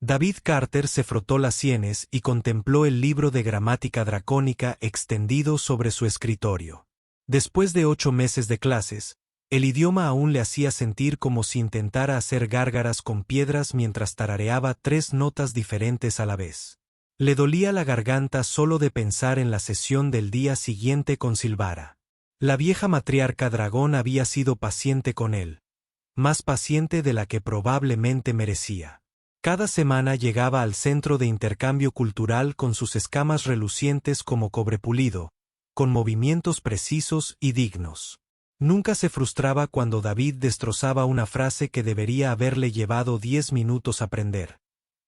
David Carter se frotó las sienes y contempló el libro de gramática dracónica extendido sobre su escritorio. Después de 8 meses de clases, el idioma aún le hacía sentir como si intentara hacer gárgaras con piedras mientras tarareaba 3 notas diferentes a la vez. Le dolía la garganta solo de pensar en la sesión del día siguiente con Silvara. La vieja matriarca dragón había sido paciente con él, más paciente de la que probablemente merecía. Cada semana llegaba al centro de intercambio cultural con sus escamas relucientes como cobre pulido, con movimientos precisos y dignos. Nunca se frustraba cuando David destrozaba una frase que debería haberle llevado 10 minutos aprender,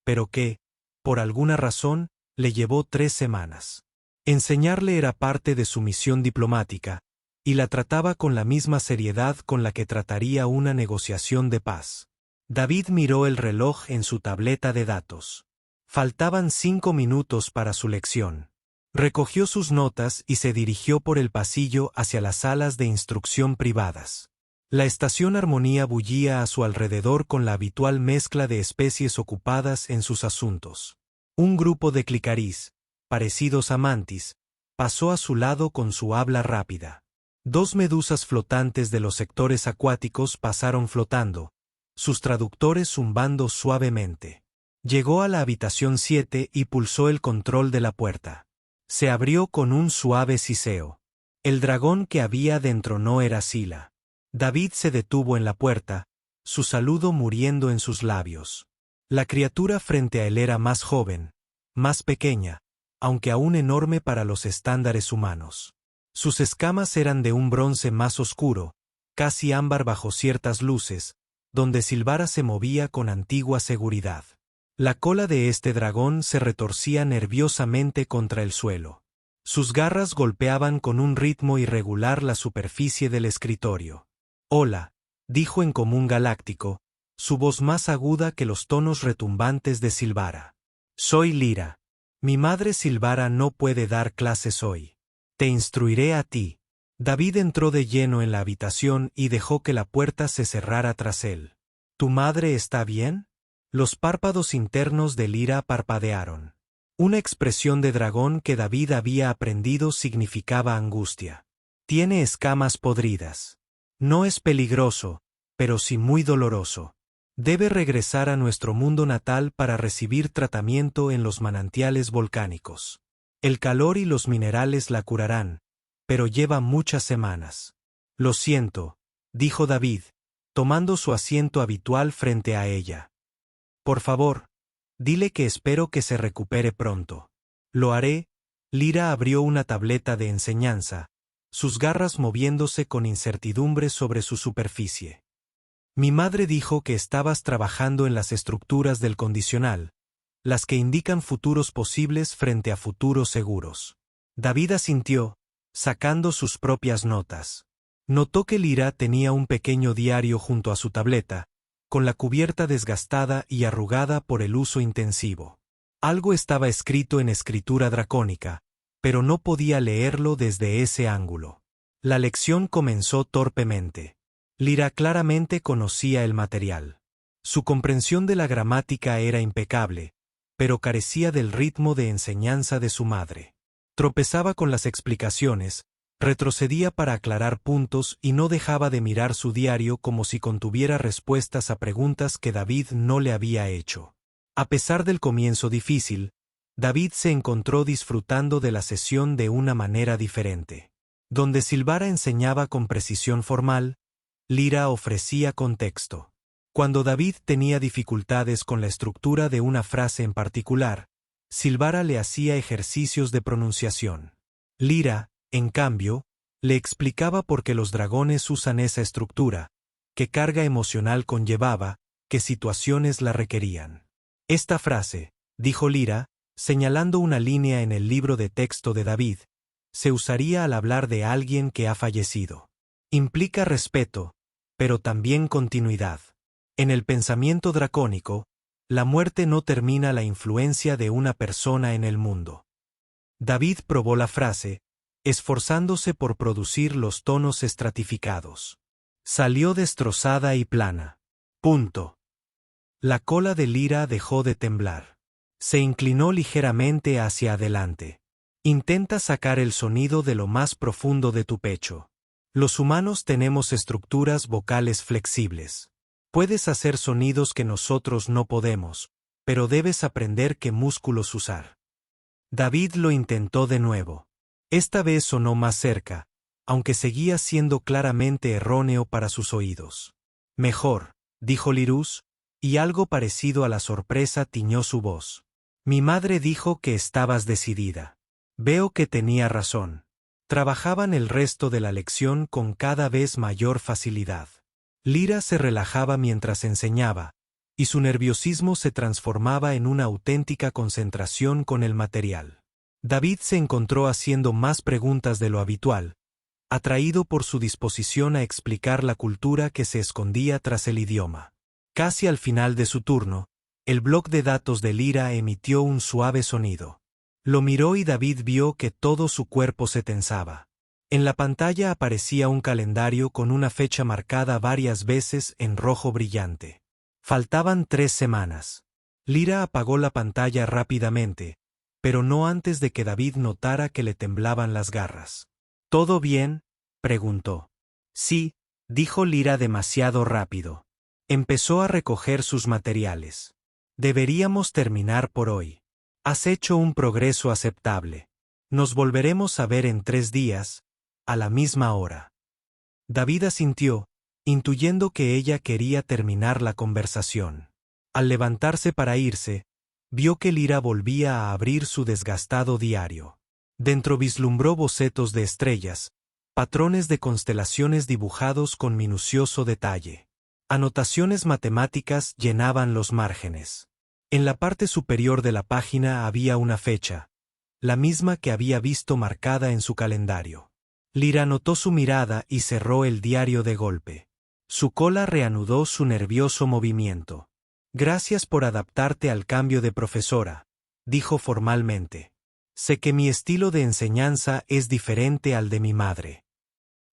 pero que, por alguna razón, le llevó 3 semanas. Enseñarle era parte de su misión diplomática, y la trataba con la misma seriedad con la que trataría una negociación de paz. David miró el reloj en su tableta de datos. Faltaban 5 minutos para su lección. Recogió sus notas y se dirigió por el pasillo hacia las salas de instrucción privadas. La estación Armonía bullía a su alrededor con la habitual mezcla de especies ocupadas en sus asuntos. Un grupo de clicarís, parecidos a mantis, pasó a su lado con su habla rápida. 2 medusas flotantes de los sectores acuáticos pasaron flotando, sus traductores zumbando suavemente. Llegó a la habitación 7 y pulsó el control de la puerta. Se abrió con un suave siseo. El dragón que había dentro no era Sila. David se detuvo en la puerta, su saludo muriendo en sus labios. La criatura frente a él era más joven, más pequeña, aunque aún enorme para los estándares humanos. Sus escamas eran de un bronce más oscuro, casi ámbar bajo ciertas luces, donde Silvara se movía con antigua seguridad. La cola de este dragón se retorcía nerviosamente contra el suelo. Sus garras golpeaban con un ritmo irregular la superficie del escritorio. «Hola», dijo en común galáctico, su voz más aguda que los tonos retumbantes de Silvara. «Soy Lyra. Mi madre Silvara no puede dar clases hoy. Te instruiré a ti». David entró de lleno en la habitación y dejó que la puerta se cerrara tras él. «¿Tu madre está bien?» Los párpados internos de Lyra parpadearon. Una expresión de dragón que David había aprendido significaba angustia. «Tiene escamas podridas. No es peligroso, pero sí muy doloroso. Debe regresar a nuestro mundo natal para recibir tratamiento en los manantiales volcánicos. El calor y los minerales la curarán, pero lleva muchas semanas». «Lo siento», dijo David, tomando su asiento habitual frente a ella. «Por favor, dile que espero que se recupere pronto». «Lo haré». Lyra abrió una tableta de enseñanza, sus garras moviéndose con incertidumbre sobre su superficie. «Mi madre dijo que estabas trabajando en las estructuras del condicional, las que indican futuros posibles frente a futuros seguros». David asintió, sacando sus propias notas. Notó que Lyra tenía un pequeño diario junto a su tableta, con la cubierta desgastada y arrugada por el uso intensivo. Algo estaba escrito en escritura dracónica, pero no podía leerlo desde ese ángulo. La lección comenzó torpemente. Lyra claramente conocía el material. Su comprensión de la gramática era impecable, pero carecía del ritmo de enseñanza de su madre. Tropezaba con las explicaciones, retrocedía para aclarar puntos y no dejaba de mirar su diario como si contuviera respuestas a preguntas que David no le había hecho. A pesar del comienzo difícil, David se encontró disfrutando de la sesión de una manera diferente. Donde Silvara enseñaba con precisión formal, Lyra ofrecía contexto. Cuando David tenía dificultades con la estructura de una frase en particular, Silvara le hacía ejercicios de pronunciación. Lyra, en cambio, le explicaba por qué los dragones usan esa estructura, qué carga emocional conllevaba, qué situaciones la requerían. «Esta frase», dijo Lyra, señalando una línea en el libro de texto de David, se usaría al hablar de alguien que ha fallecido. Implica respeto, pero también continuidad. En el pensamiento dracónico, la muerte no termina la influencia de una persona en el mundo. David probó la frase, esforzándose por producir los tonos estratificados. Salió destrozada y plana. Punto. La cola de Lyra dejó de temblar. Se inclinó ligeramente hacia adelante. Intenta sacar el sonido de lo más profundo de tu pecho. Los humanos tenemos estructuras vocales flexibles. Puedes hacer sonidos que nosotros no podemos, pero debes aprender qué músculos usar. David lo intentó de nuevo. Esta vez sonó más cerca, aunque seguía siendo claramente erróneo para sus oídos. Mejor, dijo Lirus, y algo parecido a la sorpresa tiñó su voz. Mi madre dijo que estabas decidida. Veo que tenía razón. Trabajaban el resto de la lección con cada vez mayor facilidad. Lyra se relajaba mientras enseñaba, y su nerviosismo se transformaba en una auténtica concentración con el material. David se encontró haciendo más preguntas de lo habitual, atraído por su disposición a explicar la cultura que se escondía tras el idioma. Casi al final de su turno, el bloc de datos de Lyra emitió un suave sonido. Lo miró y David vio que todo su cuerpo se tensaba. En la pantalla aparecía un calendario con una fecha marcada varias veces en rojo brillante. Faltaban 3 semanas. Lyra apagó la pantalla rápidamente, pero no antes de que David notara que le temblaban las garras. ¿Todo bien?, preguntó. Sí, dijo Lyra demasiado rápido. Empezó a recoger sus materiales. Deberíamos terminar por hoy. Has hecho un progreso aceptable. Nos volveremos a ver en 3 días, a la misma hora. David asintió, intuyendo que ella quería terminar la conversación. Al levantarse para irse, vio que Lyra volvía a abrir su desgastado diario. Dentro vislumbró bocetos de estrellas, patrones de constelaciones dibujados con minucioso detalle. Anotaciones matemáticas llenaban los márgenes. En la parte superior de la página había una fecha, la misma que había visto marcada en su calendario. Lyra notó su mirada y cerró el diario de golpe. Su cola reanudó su nervioso movimiento. Gracias por adaptarte al cambio de profesora, dijo formalmente. Sé que mi estilo de enseñanza es diferente al de mi madre.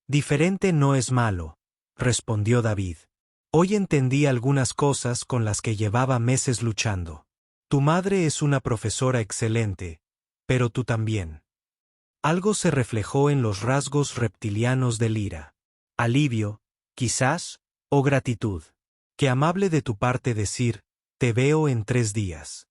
Diferente no es malo, respondió David. Hoy entendí algunas cosas con las que llevaba meses luchando. Tu madre es una profesora excelente, pero tú también. Algo se reflejó en los rasgos reptilianos de Lyra. Alivio, quizás, o gratitud. Qué amable de tu parte decir, te veo en 3 días.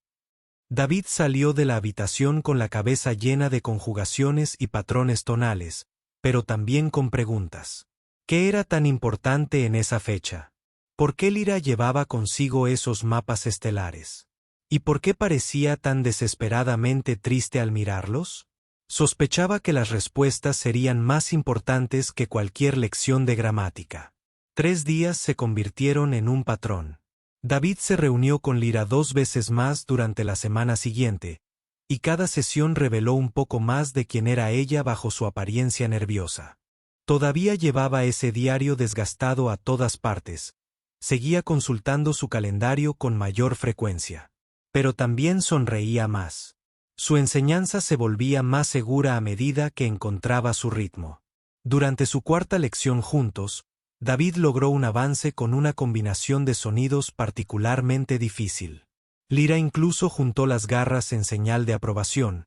David salió de la habitación con la cabeza llena de conjugaciones y patrones tonales, pero también con preguntas. ¿Qué era tan importante en esa fecha? ¿Por qué Lyra llevaba consigo esos mapas estelares? ¿Y por qué parecía tan desesperadamente triste al mirarlos? Sospechaba que las respuestas serían más importantes que cualquier lección de gramática. 3 días se convirtieron en un patrón. David se reunió con Lyra 2 veces más durante la semana siguiente, y cada sesión reveló un poco más de quién era ella bajo su apariencia nerviosa. Todavía llevaba ese diario desgastado a todas partes. Seguía consultando su calendario con mayor frecuencia. Pero también sonreía más. Su enseñanza se volvía más segura a medida que encontraba su ritmo. Durante su 4ª lección juntos, David logró un avance con una combinación de sonidos particularmente difícil. Lyra incluso juntó las garras en señal de aprobación,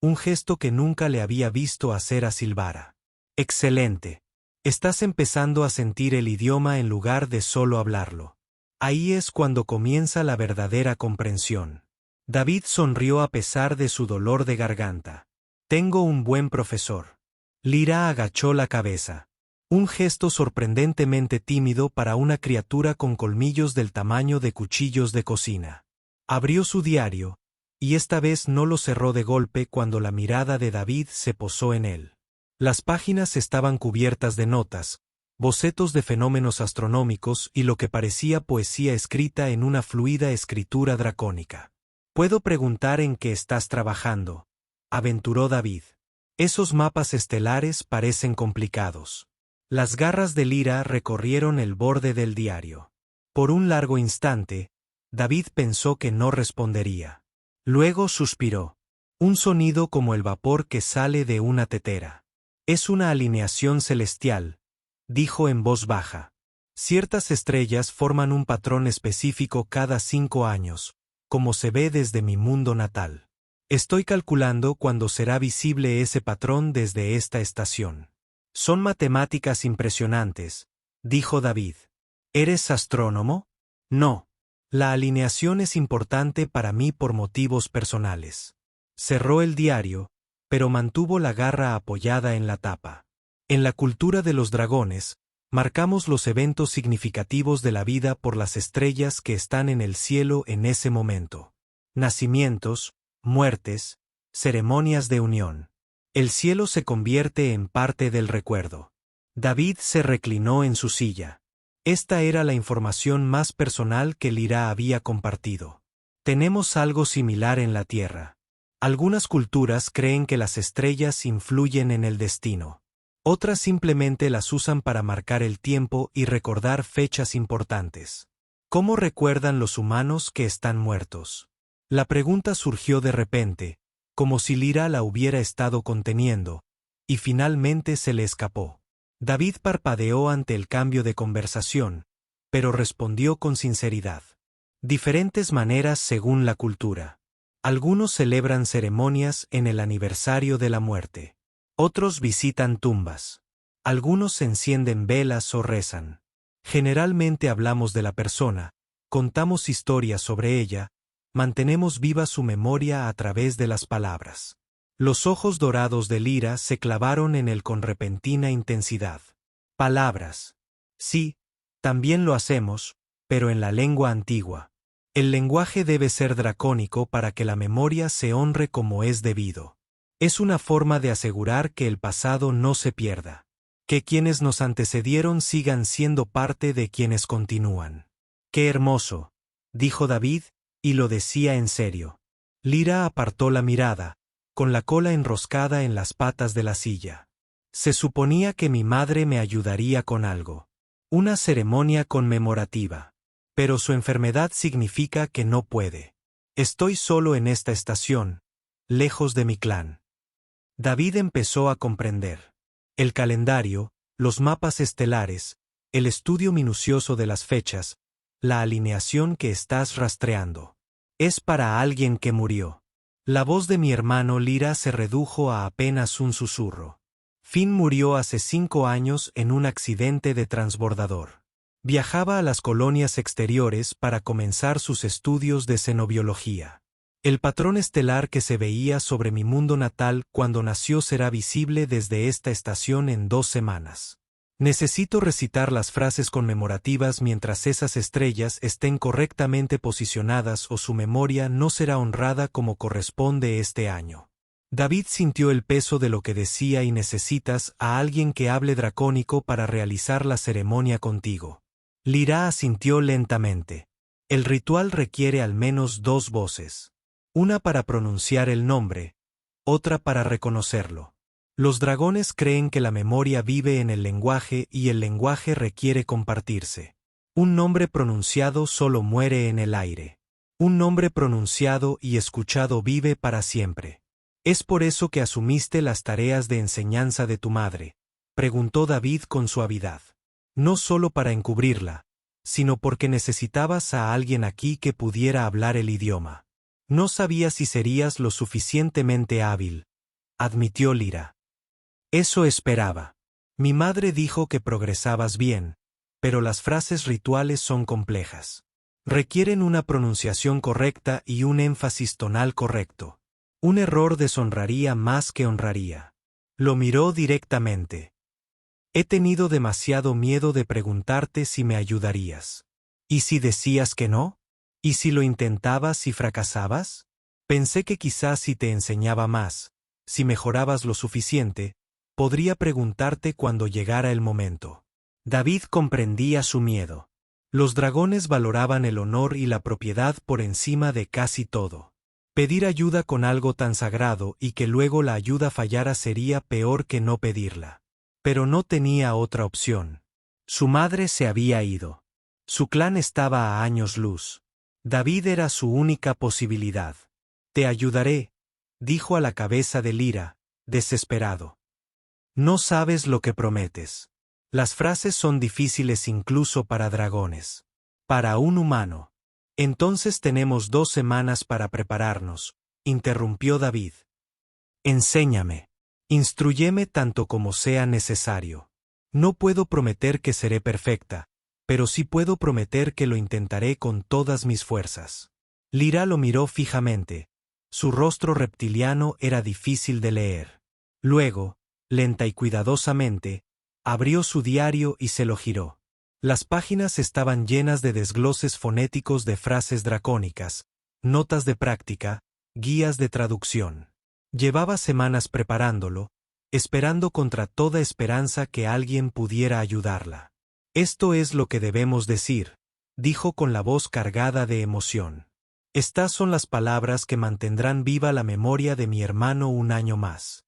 un gesto que nunca le había visto hacer a Silvara. Excelente. Estás empezando a sentir el idioma en lugar de solo hablarlo. Ahí es cuando comienza la verdadera comprensión. David sonrió a pesar de su dolor de garganta. Tengo un buen profesor. Lyra agachó la cabeza. Un gesto sorprendentemente tímido para una criatura con colmillos del tamaño de cuchillos de cocina. Abrió su diario, y esta vez no lo cerró de golpe cuando la mirada de David se posó en él. Las páginas estaban cubiertas de notas, bocetos de fenómenos astronómicos y lo que parecía poesía escrita en una fluida escritura dracónica. «¿Puedo preguntar en qué estás trabajando?», aventuró David. «Esos mapas estelares parecen complicados». Las garras de Lyra recorrieron el borde del diario. Por un largo instante, David pensó que no respondería. Luego suspiró. Un sonido como el vapor que sale de una tetera. «Es una alineación celestial», dijo en voz baja. Ciertas estrellas forman un patrón específico cada 5 años, como se ve desde mi mundo natal. Estoy calculando cuándo será visible ese patrón desde esta estación. Son matemáticas impresionantes, dijo David. ¿Eres astrónomo? No. La alineación es importante para mí por motivos personales. Cerró el diario, pero mantuvo la garra apoyada en la tapa. En la cultura de los dragones, marcamos los eventos significativos de la vida por las estrellas que están en el cielo en ese momento. Nacimientos, muertes, ceremonias de unión. El cielo se convierte en parte del recuerdo. David se reclinó en su silla. Esta era la información más personal que Lyra había compartido. Tenemos algo similar en la Tierra. Algunas culturas creen que las estrellas influyen en el destino. Otras simplemente las usan para marcar el tiempo y recordar fechas importantes. ¿Cómo recuerdan los humanos que están muertos? La pregunta surgió de repente, como si Lyra la hubiera estado conteniendo, y finalmente se le escapó. David parpadeó ante el cambio de conversación, pero respondió con sinceridad. Diferentes maneras según la cultura. Algunos celebran ceremonias en el aniversario de la muerte. Otros visitan tumbas. Algunos encienden velas o rezan. Generalmente hablamos de la persona, contamos historias sobre ella, mantenemos viva su memoria a través de las palabras. Los ojos dorados de Lyra se clavaron en él con repentina intensidad. Palabras. Sí, también lo hacemos, pero en la lengua antigua. El lenguaje debe ser dracónico para que la memoria se honre como es debido. Es una forma de asegurar que el pasado no se pierda. Que quienes nos antecedieron sigan siendo parte de quienes continúan. ¡Qué hermoso!, dijo David, y lo decía en serio. Lyra apartó la mirada, con la cola enroscada en las patas de la silla. Se suponía que mi madre me ayudaría con algo. Una ceremonia conmemorativa. Pero su enfermedad significa que no puede. Estoy solo en esta estación, lejos de mi clan. David empezó a comprender. El calendario, los mapas estelares, el estudio minucioso de las fechas, la alineación que estás rastreando. Es para alguien que murió. La voz de mi hermano Lyra se redujo a apenas un susurro. Finn murió hace 5 años en un accidente de transbordador. Viajaba a las colonias exteriores para comenzar sus estudios de xenobiología. El patrón estelar que se veía sobre mi mundo natal cuando nació será visible desde esta estación en 2 semanas. Necesito recitar las frases conmemorativas mientras esas estrellas estén correctamente posicionadas o su memoria no será honrada como corresponde este año. David sintió el peso de lo que decía y necesitas a alguien que hable dracónico para realizar la ceremonia contigo. Lyra asintió lentamente. El ritual requiere al menos 2 voces. Una para pronunciar el nombre, otra para reconocerlo. Los dragones creen que la memoria vive en el lenguaje y el lenguaje requiere compartirse. Un nombre pronunciado solo muere en el aire. Un nombre pronunciado y escuchado vive para siempre. ¿Es por eso que asumiste las tareas de enseñanza de tu madre?, preguntó David con suavidad. No solo para encubrirla, sino porque necesitabas a alguien aquí que pudiera hablar el idioma. No sabía si serías lo suficientemente hábil, admitió Lyra. Eso esperaba. Mi madre dijo que progresabas bien, pero las frases rituales son complejas. Requieren una pronunciación correcta y un énfasis tonal correcto. Un error deshonraría más que honraría. Lo miró directamente. He tenido demasiado miedo de preguntarte si me ayudarías. ¿Y si decías que no? ¿Y si lo intentabas y fracasabas? Pensé que quizás si te enseñaba más, si mejorabas lo suficiente, podría preguntarte cuando llegara el momento. David comprendía su miedo. Los dragones valoraban el honor y la propiedad por encima de casi todo. Pedir ayuda con algo tan sagrado y que luego la ayuda fallara sería peor que no pedirla. Pero no tenía otra opción. Su madre se había ido. Su clan estaba a años luz. David era su única posibilidad. Te ayudaré, dijo a la cabeza de Lyra, desesperado. No sabes lo que prometes. Las frases son difíciles incluso para dragones. Para un humano. Entonces tenemos 2 semanas para prepararnos, interrumpió David. Enséñame. Instrúyeme tanto como sea necesario. No puedo prometer que seré perfecta, pero sí puedo prometer que lo intentaré con todas mis fuerzas. Lyra lo miró fijamente. Su rostro reptiliano era difícil de leer. Luego, lenta y cuidadosamente, abrió su diario y se lo giró. Las páginas estaban llenas de desgloses fonéticos de frases dracónicas, notas de práctica, guías de traducción. Llevaba semanas preparándolo, esperando contra toda esperanza que alguien pudiera ayudarla. Esto es lo que debemos decir, dijo con la voz cargada de emoción. Estas son las palabras que mantendrán viva la memoria de mi hermano un año más.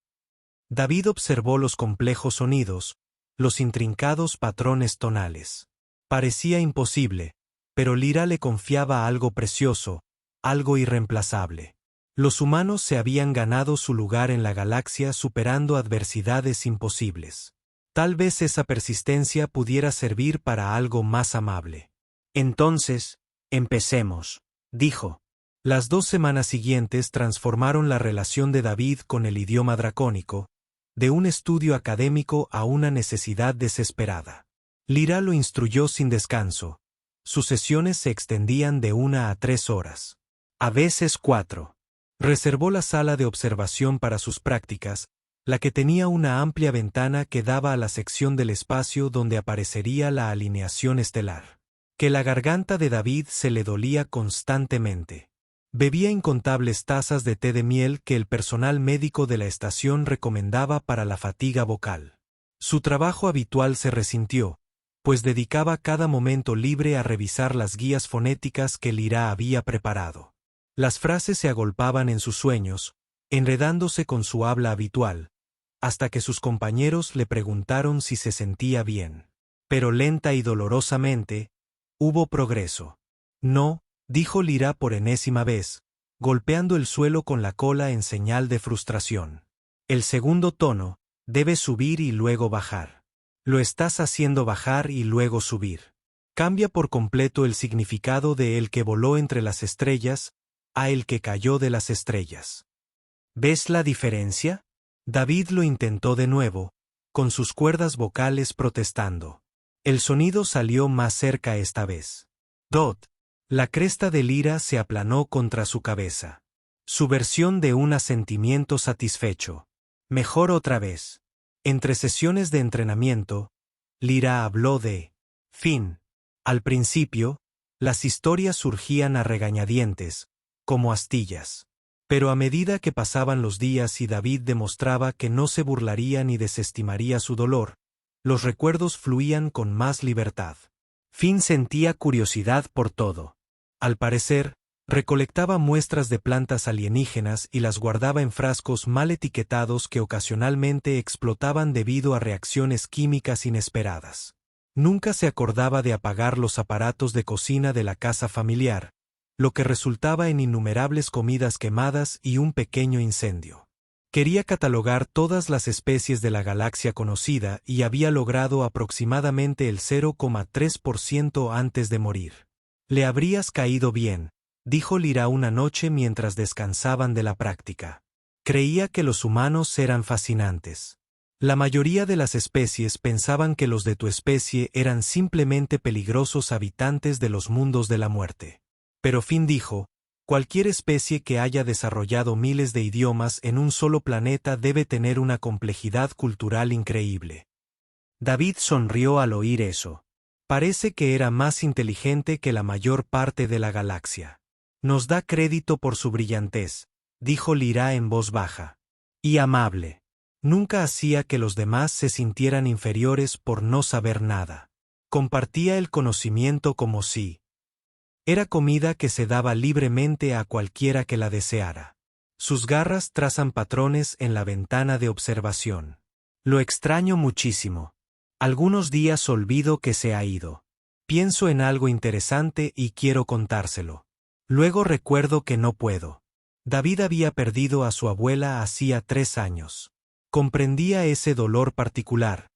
David observó los complejos sonidos, los intrincados patrones tonales. Parecía imposible, pero Lyra le confiaba algo precioso, algo irreemplazable. Los humanos se habían ganado su lugar en la galaxia superando adversidades imposibles. Tal vez esa persistencia pudiera servir para algo más amable. Entonces, empecemos, dijo. Las 2 semanas siguientes transformaron la relación de David con el idioma dracónico, de un estudio académico a una necesidad desesperada. Lyra lo instruyó sin descanso. Sus sesiones se extendían de 1 a 3 horas. A veces 4. Reservó la sala de observación para sus prácticas, la que tenía una amplia ventana que daba a la sección del espacio donde aparecería la alineación estelar. Que la garganta de David se le dolía constantemente. Bebía incontables tazas de té de miel que el personal médico de la estación recomendaba para la fatiga vocal. Su trabajo habitual se resintió, pues dedicaba cada momento libre a revisar las guías fonéticas que Lyra había preparado. Las frases se agolpaban en sus sueños, enredándose con su habla habitual, hasta que sus compañeros le preguntaron si se sentía bien. Pero lenta y dolorosamente, hubo progreso. No, dijo Lyra por enésima vez, golpeando el suelo con la cola en señal de frustración. El segundo tono, debe subir y luego bajar. Lo estás haciendo bajar y luego subir. Cambia por completo el significado de el que voló entre las estrellas a el que cayó de las estrellas. ¿Ves la diferencia? David lo intentó de nuevo, con sus cuerdas vocales protestando. El sonido salió más cerca esta vez. Dot. La cresta de Lyra se aplanó contra su cabeza. Su versión de un asentimiento satisfecho. Mejor otra vez. Entre sesiones de entrenamiento, Lyra habló de fin. Al principio, las historias surgían a regañadientes, como astillas. Pero a medida que pasaban los días y David demostraba que no se burlaría ni desestimaría su dolor, los recuerdos fluían con más libertad. Finn sentía curiosidad por todo. Al parecer, recolectaba muestras de plantas alienígenas y las guardaba en frascos mal etiquetados que ocasionalmente explotaban debido a reacciones químicas inesperadas. Nunca se acordaba de apagar los aparatos de cocina de la casa familiar, lo que resultaba en innumerables comidas quemadas y un pequeño incendio. Quería catalogar todas las especies de la galaxia conocida y había logrado aproximadamente el 0,3% antes de morir. Le habrías caído bien, dijo Lyra una noche mientras descansaban de la práctica. Creía que los humanos eran fascinantes. La mayoría de las especies pensaban que los de tu especie eran simplemente peligrosos habitantes de los mundos de la muerte. Pero Finn dijo, cualquier especie que haya desarrollado miles de idiomas en un solo planeta debe tener una complejidad cultural increíble. David sonrió al oír eso. Parece que era más inteligente que la mayor parte de la galaxia. Nos da crédito por su brillantez, dijo Lyra en voz baja. Y amable. Nunca hacía que los demás se sintieran inferiores por no saber nada. Compartía el conocimiento como si era comida que se daba libremente a cualquiera que la deseara. Sus garras trazan patrones en la ventana de observación. Lo extraño muchísimo. Algunos días olvido que se ha ido. Pienso en algo interesante y quiero contárselo. Luego recuerdo que no puedo. David había perdido a su abuela hacía 3 años. Comprendía ese dolor particular,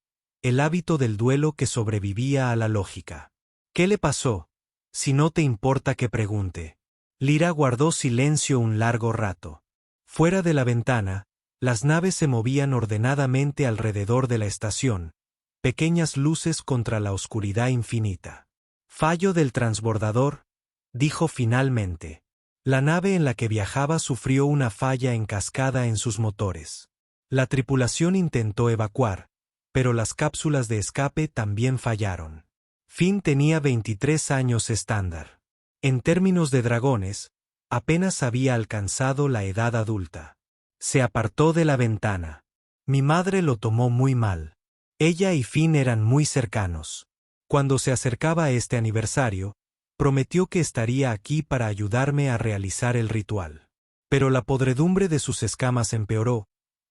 el hábito del duelo que sobrevivía a la lógica. ¿Qué le pasó? Si no te importa que pregunte. Lyra guardó silencio un largo rato. Fuera de la ventana, las naves se movían ordenadamente alrededor de la estación, pequeñas luces contra la oscuridad infinita. Fallo del transbordador, dijo finalmente. La nave en la que viajaba sufrió una falla en cascada en sus motores. La tripulación intentó evacuar, pero las cápsulas de escape también fallaron. Finn tenía 23 años estándar. En términos de dragones, apenas había alcanzado la edad adulta. Se apartó de la ventana. Mi madre lo tomó muy mal. Ella y Finn eran muy cercanos. Cuando se acercaba a este aniversario, prometió que estaría aquí para ayudarme a realizar el ritual. Pero la podredumbre de sus escamas empeoró,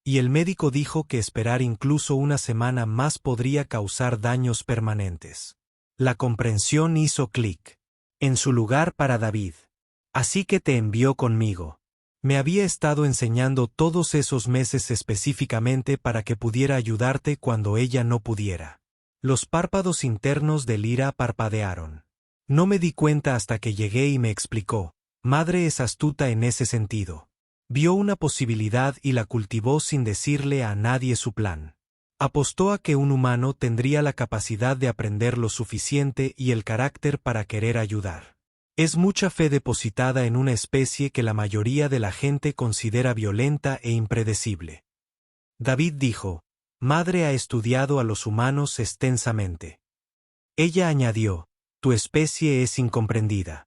y el médico dijo que esperar incluso una semana más podría causar daños permanentes. La comprensión hizo clic. En su lugar para David. Así que te envió conmigo. Me había estado enseñando todos esos meses específicamente para que pudiera ayudarte cuando ella no pudiera. Los párpados internos de Lyra parpadearon. No me di cuenta hasta que llegué y me explicó. Madre es astuta en ese sentido. Vio una posibilidad y la cultivó sin decirle a nadie su plan. Apostó a que un humano tendría la capacidad de aprender lo suficiente y el carácter para querer ayudar. Es mucha fe depositada en una especie que la mayoría de la gente considera violenta e impredecible. David dijo, Madre ha estudiado a los humanos extensamente. Ella añadió, tu especie es incomprendida.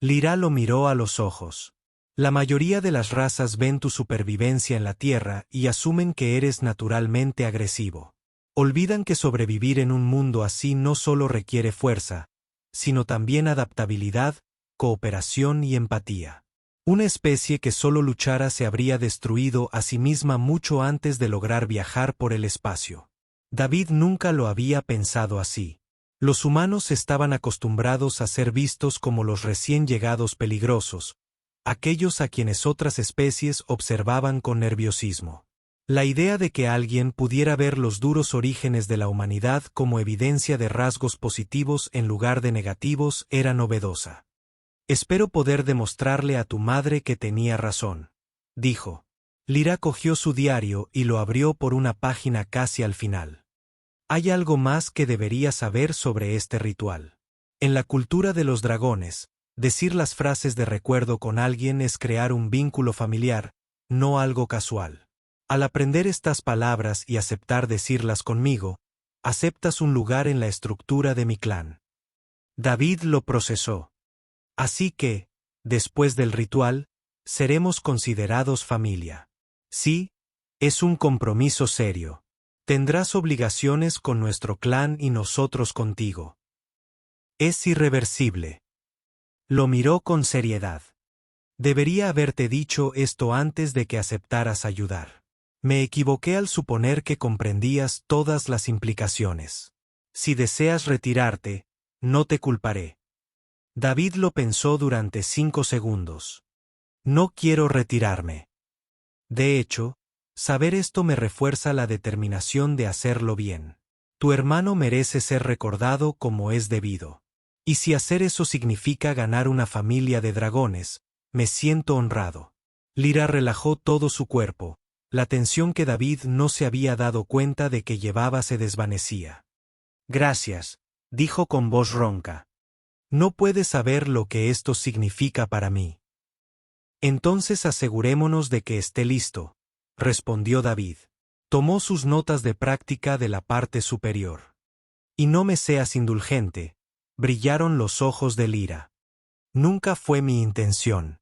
Lyra lo miró a los ojos. La mayoría de las razas ven tu supervivencia en la Tierra y asumen que eres naturalmente agresivo. Olvidan que sobrevivir en un mundo así no solo requiere fuerza, sino también adaptabilidad, cooperación y empatía. Una especie que solo luchara se habría destruido a sí misma mucho antes de lograr viajar por el espacio. David nunca lo había pensado así. Los humanos estaban acostumbrados a ser vistos como los recién llegados peligrosos, aquellos a quienes otras especies observaban con nerviosismo. La idea de que alguien pudiera ver los duros orígenes de la humanidad como evidencia de rasgos positivos en lugar de negativos era novedosa. Espero poder demostrarle a tu madre que tenía razón, dijo. Lyra cogió su diario y lo abrió por una página casi al final. Hay algo más que deberías saber sobre este ritual. En la cultura de los dragones, decir las frases de recuerdo con alguien es crear un vínculo familiar, no algo casual. Al aprender estas palabras y aceptar decirlas conmigo, aceptas un lugar en la estructura de mi clan. David lo procesó. Así que, después del ritual, seremos considerados familia. Sí, es un compromiso serio. Tendrás obligaciones con nuestro clan y nosotros contigo. Es irreversible. Lo miró con seriedad. Debería haberte dicho esto antes de que aceptaras ayudar. Me equivoqué al suponer que comprendías todas las implicaciones. Si deseas retirarte, no te culparé. David lo pensó durante 5 segundos. No quiero retirarme. De hecho, saber esto me refuerza la determinación de hacerlo bien. Tu hermano merece ser recordado como es debido. Y si hacer eso significa ganar una familia de dragones, me siento honrado. Lyra relajó todo su cuerpo. La tensión que David no se había dado cuenta de que llevaba se desvanecía. Gracias, dijo con voz ronca. No puedes saber lo que esto significa para mí. Entonces asegurémonos de que esté listo, respondió David. Tomó sus notas de práctica de la parte superior. Y no me seas indulgente, brillaron los ojos de Lyra. Nunca fue mi intención.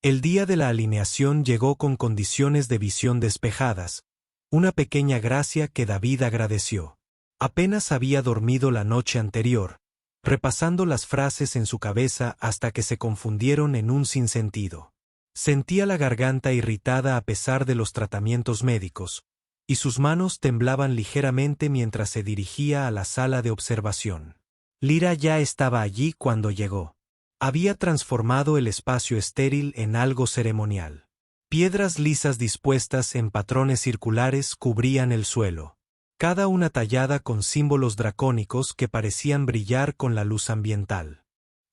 El día de la alineación llegó con condiciones de visión despejadas, una pequeña gracia que David agradeció. Apenas había dormido la noche anterior, repasando las frases en su cabeza hasta que se confundieron en un sinsentido. Sentía la garganta irritada a pesar de los tratamientos médicos, y sus manos temblaban ligeramente mientras se dirigía a la sala de observación. Lyra ya estaba allí cuando llegó. Había transformado el espacio estéril en algo ceremonial. Piedras lisas dispuestas en patrones circulares cubrían el suelo. cada una tallada con símbolos dracónicos que parecían brillar con la luz ambiental.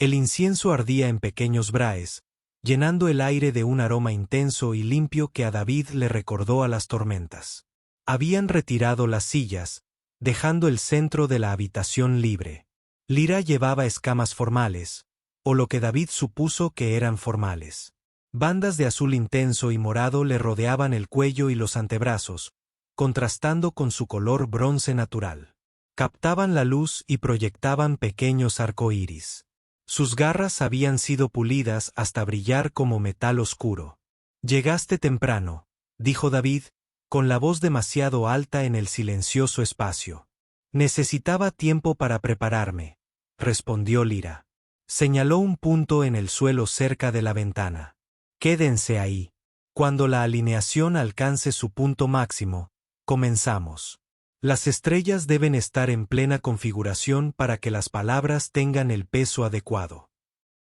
El incienso ardía en pequeños braes, llenando el aire de un aroma intenso y limpio que a David le recordó a las tormentas. Habían retirado las sillas, dejando el centro de la habitación libre. Lyra llevaba escamas formales, o lo que David supuso que eran formales. Bandas de azul intenso y morado le rodeaban el cuello y los antebrazos, contrastando con su color bronce natural. Captaban la luz y proyectaban pequeños arcoíris. Sus garras habían sido pulidas hasta brillar como metal oscuro. «Llegaste temprano», dijo David, con la voz demasiado alta en el silencioso espacio. «Necesitaba tiempo para prepararme», respondió Lyra. Señaló un punto en el suelo cerca de la ventana. «Quédense ahí. Cuando la alineación alcance su punto máximo, comenzamos. Las estrellas deben estar en plena configuración para que las palabras tengan el peso adecuado».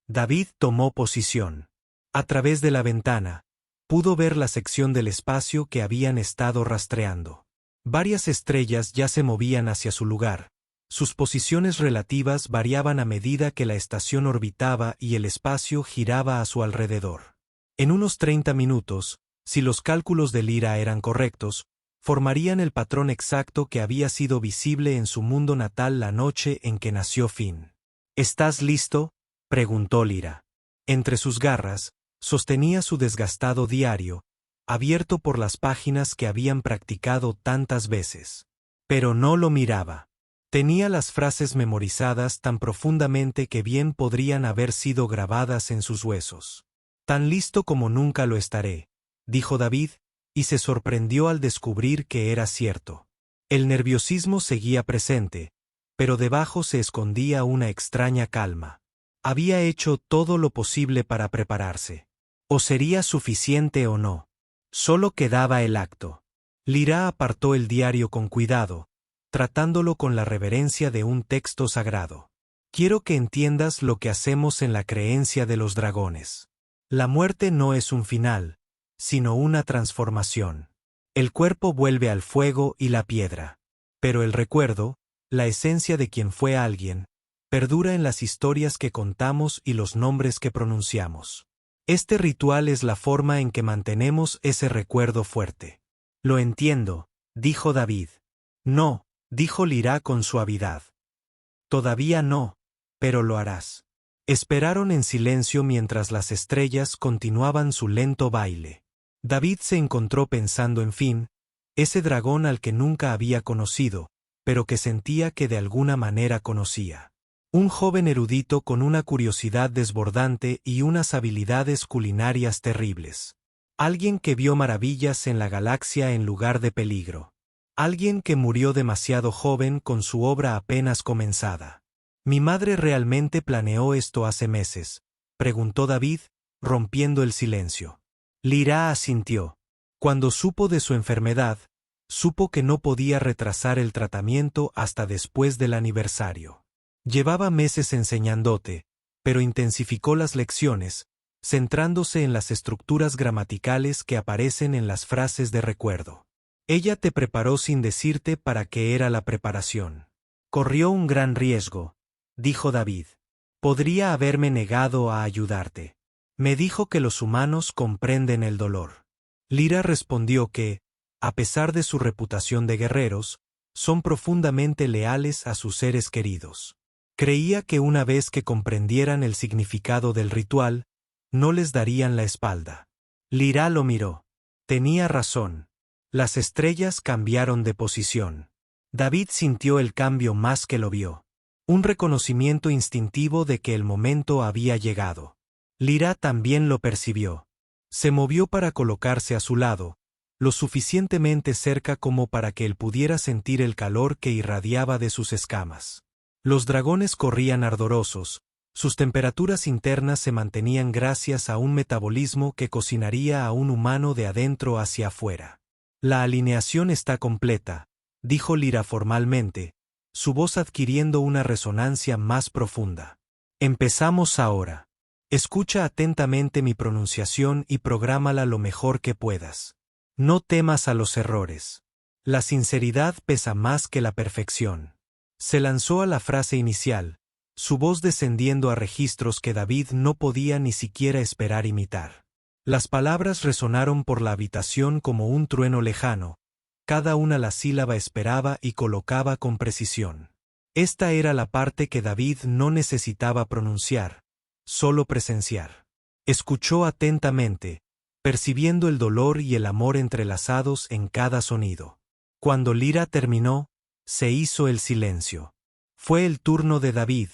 David tomó posición. A través de la ventana, pudo ver la sección del espacio que habían estado rastreando. Varias estrellas ya se movían hacia su lugar. Sus posiciones relativas variaban a medida que la estación orbitaba y el espacio giraba a su alrededor. En unos 30 minutos, si los cálculos de Lyra eran correctos, formarían el patrón exacto que había sido visible en su mundo natal la noche en que nació Finn. «¿Estás listo?», preguntó Lyra. Entre sus garras, sostenía su desgastado diario, abierto por las páginas que habían practicado tantas veces. Pero no lo miraba. Tenía las frases memorizadas tan profundamente que bien podrían haber sido grabadas en sus huesos. «Tan listo como nunca lo estaré», dijo David, y se sorprendió al descubrir que era cierto. El nerviosismo seguía presente, pero debajo se escondía una extraña calma. Había hecho todo lo posible para prepararse. O sería suficiente o no. Solo quedaba el acto. Lyra apartó el diario con cuidado, tratándolo con la reverencia de un texto sagrado. «Quiero que entiendas lo que hacemos en la creencia de los dragones. La muerte no es un final, sino una transformación. El cuerpo vuelve al fuego y la piedra. Pero el recuerdo, la esencia de quien fue alguien, perdura en las historias que contamos y los nombres que pronunciamos. Este ritual es la forma en que mantenemos ese recuerdo fuerte». «Lo entiendo», dijo David. «No», dijo Lyra con suavidad. «Todavía no, pero lo harás». Esperaron en silencio mientras las estrellas continuaban su lento baile. David se encontró pensando en Finn, ese dragón al que nunca había conocido, pero que sentía que de alguna manera conocía. Un joven erudito con una curiosidad desbordante y unas habilidades culinarias terribles. Alguien que vio maravillas en la galaxia en lugar de peligro. Alguien que murió demasiado joven con su obra apenas comenzada. «¿Mi madre realmente planeó esto hace meses?», preguntó David, rompiendo el silencio. Lyra asintió. Cuando supo de su enfermedad, supo que no podía retrasar el tratamiento hasta después del aniversario. Llevaba meses enseñándote, pero intensificó las lecciones, centrándose en las estructuras gramaticales que aparecen en las frases de recuerdo. Ella te preparó sin decirte para qué era la preparación. «Corrió un gran riesgo», dijo David. «Podría haberme negado a ayudarte. Me dijo que los humanos comprenden el dolor». Lyra respondió que, a pesar de su reputación de guerreros, son profundamente leales a sus seres queridos. Creía que una vez que comprendieran el significado del ritual, no les darían la espalda. Lyra lo miró. Tenía razón. Las estrellas cambiaron de posición. David sintió el cambio más que lo vio. Un reconocimiento instintivo de que el momento había llegado. Lyra también lo percibió. Se movió para colocarse a su lado, lo suficientemente cerca como para que él pudiera sentir el calor que irradiaba de sus escamas. Los dragones corrían ardorosos, sus temperaturas internas se mantenían gracias a un metabolismo que cocinaría a un humano de adentro hacia afuera. «La alineación está completa», dijo Lyra formalmente, su voz adquiriendo una resonancia más profunda. «Empezamos ahora. Escucha atentamente mi pronunciación y prográmala lo mejor que puedas. No temas a los errores». La sinceridad pesa más que la perfección. Se lanzó a la frase inicial, su voz descendiendo a registros que David no podía ni siquiera esperar imitar. Las palabras resonaron por la habitación como un trueno lejano, cada una la sílaba esperaba y colocaba con precisión. Esta era la parte que David no necesitaba pronunciar, solo presenciar. Escuchó atentamente, percibiendo el dolor y el amor entrelazados en cada sonido. Cuando Lira terminó, se hizo el silencio. Fue el turno de David,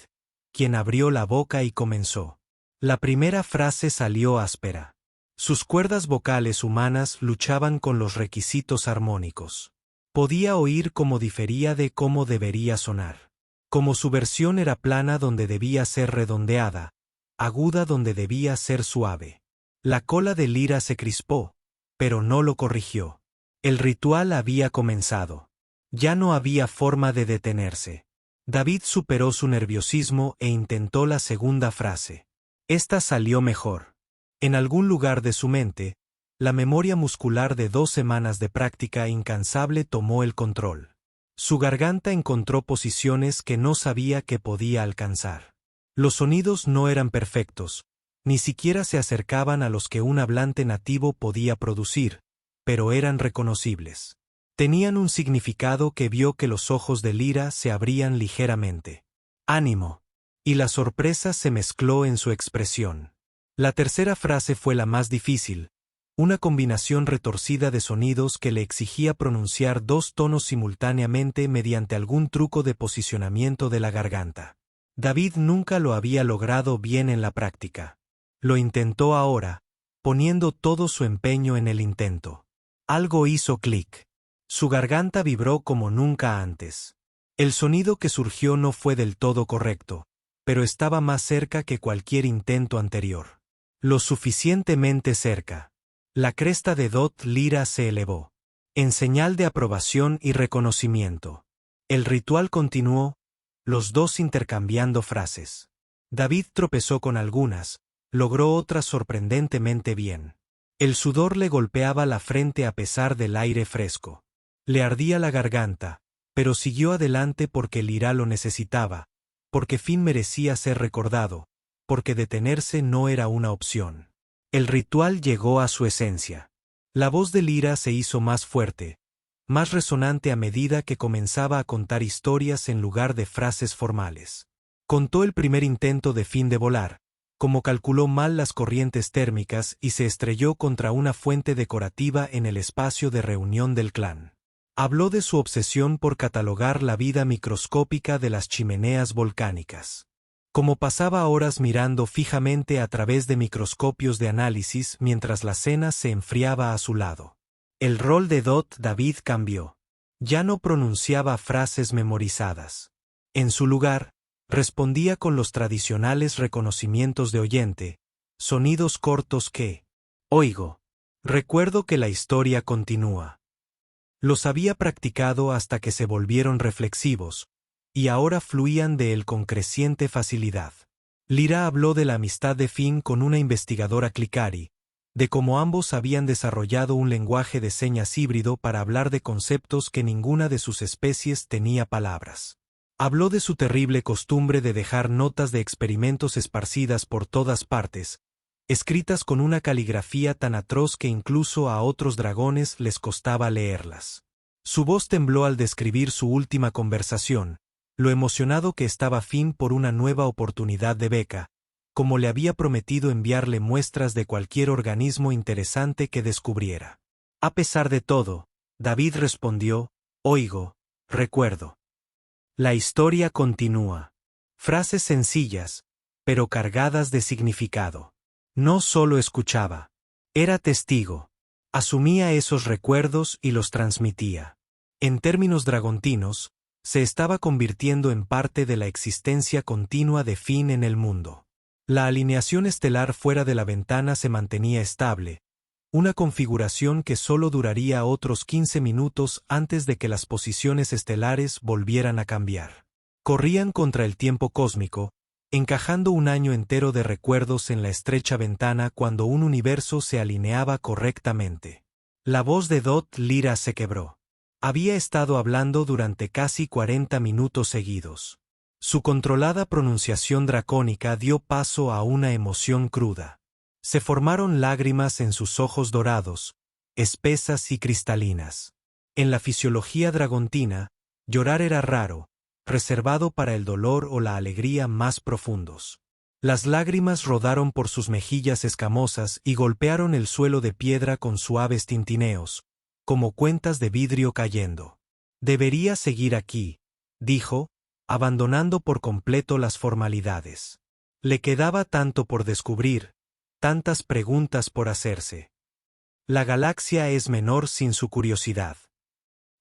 quien abrió la boca y comenzó. La primera frase salió áspera. Sus cuerdas vocales humanas luchaban con los requisitos armónicos. Podía oír cómo difería de cómo debería sonar. Como su versión era plana donde debía ser redondeada, aguda donde debía ser suave. La cola de Lira se crispó, pero no lo corrigió. El ritual había comenzado. Ya no había forma de detenerse. David superó su nerviosismo e intentó la segunda frase. Esta salió mejor. En algún lugar de su mente, la memoria muscular de 2 semanas de práctica incansable tomó el control. Su garganta encontró posiciones que no sabía que podía alcanzar. Los sonidos no eran perfectos, ni siquiera se acercaban a los que un hablante nativo podía producir, pero eran reconocibles. Tenían un significado que vio que los ojos de Lira se abrían ligeramente. ¡Ánimo! Y la sorpresa se mezcló en su expresión. La tercera frase fue la más difícil, una combinación retorcida de sonidos que le exigía pronunciar 2 tonos simultáneamente mediante algún truco de posicionamiento de la garganta. David nunca lo había logrado bien en la práctica. Lo intentó ahora, poniendo todo su empeño en el intento. Algo hizo clic. Su garganta vibró como nunca antes. El sonido que surgió no fue del todo correcto, pero estaba más cerca que cualquier intento anterior. Lo suficientemente cerca. La cresta de Lira se elevó, en señal de aprobación y reconocimiento. El ritual continuó, los dos intercambiando frases. David tropezó con algunas, logró otras sorprendentemente bien. El sudor le golpeaba la frente a pesar del aire fresco. Le ardía la garganta, pero siguió adelante porque Lira lo necesitaba, porque Finn merecía ser recordado, porque detenerse no era una opción. El ritual llegó a su esencia. La voz de Lira se hizo más fuerte, más resonante a medida que comenzaba a contar historias en lugar de frases formales. Contó el primer intento de Finn de volar, como calculó mal las corrientes térmicas y se estrelló contra una fuente decorativa en el espacio de reunión del clan. Habló de su obsesión por catalogar la vida microscópica de las chimeneas volcánicas. Como pasaba horas mirando fijamente a través de microscopios de análisis mientras la cena se enfriaba a su lado. El rol de David cambió. Ya no pronunciaba frases memorizadas. En su lugar, respondía con los tradicionales reconocimientos de oyente, sonidos cortos que, oigo, recuerdo que la historia continúa. Los había practicado hasta que se volvieron reflexivos, y ahora fluían de él con creciente facilidad. Lira habló de la amistad de Finn con una investigadora Clicari, de cómo ambos habían desarrollado un lenguaje de señas híbrido para hablar de conceptos que ninguna de sus especies tenía palabras. Habló de su terrible costumbre de dejar notas de experimentos esparcidas por todas partes, escritas con una caligrafía tan atroz que incluso a otros dragones les costaba leerlas. Su voz tembló al describir su última conversación, lo emocionado que estaba Finn por una nueva oportunidad de beca, como le había prometido enviarle muestras de cualquier organismo interesante que descubriera. A pesar de todo, David respondió, oigo, recuerdo. La historia continúa. Frases sencillas, pero cargadas de significado. No solo escuchaba, era testigo. Asumía esos recuerdos y los transmitía. En términos dragontinos, se estaba convirtiendo en parte de la existencia continua de Finn en el mundo. La alineación estelar fuera de la ventana se mantenía estable, una configuración que solo duraría otros 15 minutos antes de que las posiciones estelares volvieran a cambiar. Corrían contra el tiempo cósmico, encajando un año entero de recuerdos en la estrecha ventana cuando un universo se alineaba correctamente. La voz de Lira se quebró. Había estado hablando durante casi 40 minutos seguidos. Su controlada pronunciación dracónica dio paso a una emoción cruda. Se formaron lágrimas en sus ojos dorados, espesas y cristalinas. En la fisiología dragontina, llorar era raro, reservado para el dolor o la alegría más profundos. Las lágrimas rodaron por sus mejillas escamosas y golpearon el suelo de piedra con suaves tintineos, como cuentas de vidrio cayendo. «Debería seguir aquí», dijo, abandonando por completo las formalidades. Le quedaba tanto por descubrir, tantas preguntas por hacerse. La galaxia es menor sin su curiosidad.